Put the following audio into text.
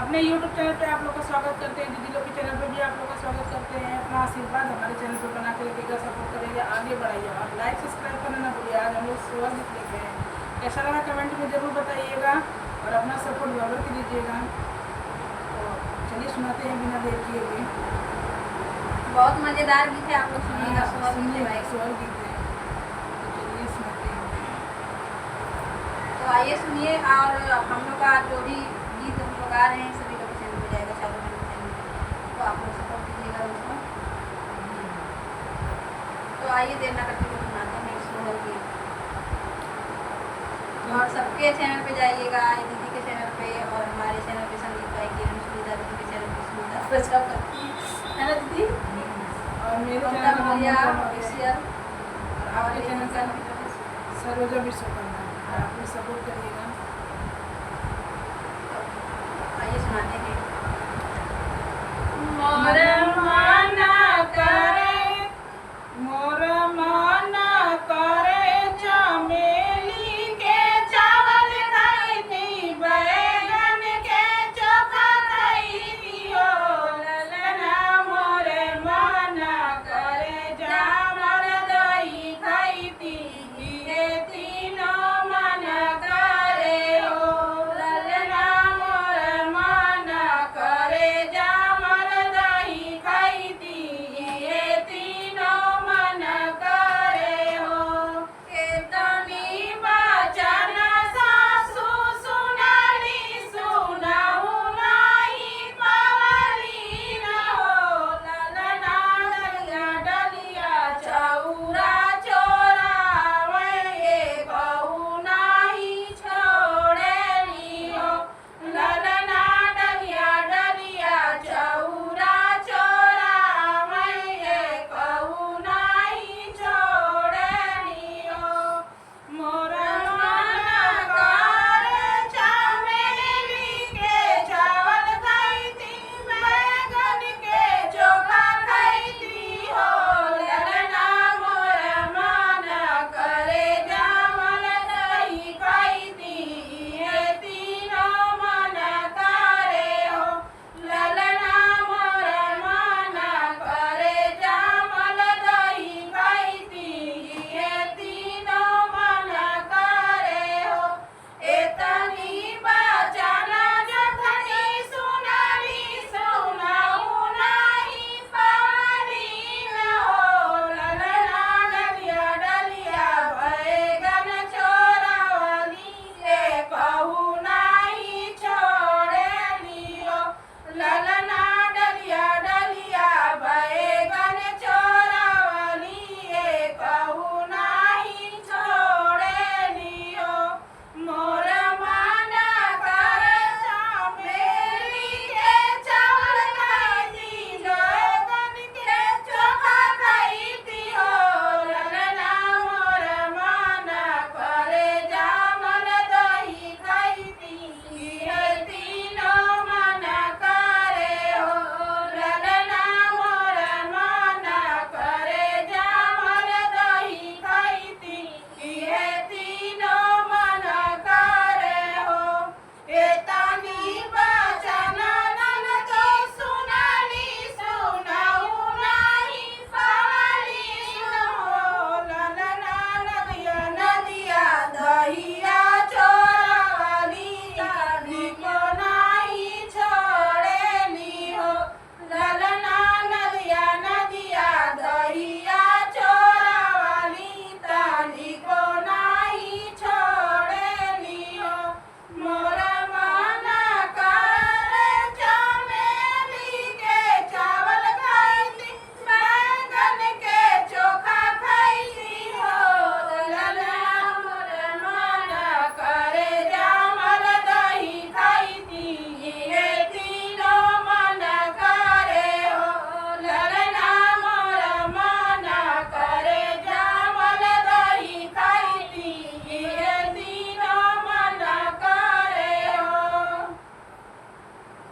अपने YouTube channel पे आप लोग का स्वागत करते हैं, दीदी लोग के चैनल पे भी आप लोग का स्वागत करते हैं। अपना आशीर्वाद हमारे चैनल पे बना के रखिएगा, सपोर्ट करिएगा, आगे बढ़ाइए और लाइक सब्सक्राइब करना ना भूलिए। आज हम लोग सुबह लिख लेते हैं, कैसा लगा कमेंट में ज़रूर बताइएगा और अपना सपोर्ट बराबर के दीजिएगा। तो चलिए सुनाते हैं बिना देर किए हुए। बहुत मज़ेदार गीत है, आप लोग सुनिएगा। सुनिए भाई, स्वर गीत है, तो चलिए सुनाते हैं। तो आइए सुनिए। और हम लोग का जो भी गीत हम लोग गा रहे हैं सभी लोग चैनल पे जाएगा, चालू चैनल पे, तो आप लोग सपोर्ट कीजिएगा उसको। तो आइए देर ना करते हुए सुनाते हैं स्लोहर गीत। और सबके चैनल पे जाइएगा, दीदी के चैनल पे और हमारे चैनल पे संगीत भाई किरण सुविधा, दीदी के चैनल पे सुविधा प्रजापति है ना दीदी, और मेरे ममता चैनल मौर्य का ऑफिशियल, आपके चैनल का सरोजा विश्वकर्मा, आप भी सपोर्ट करिएगा। आइए सुनाते हैं। मोर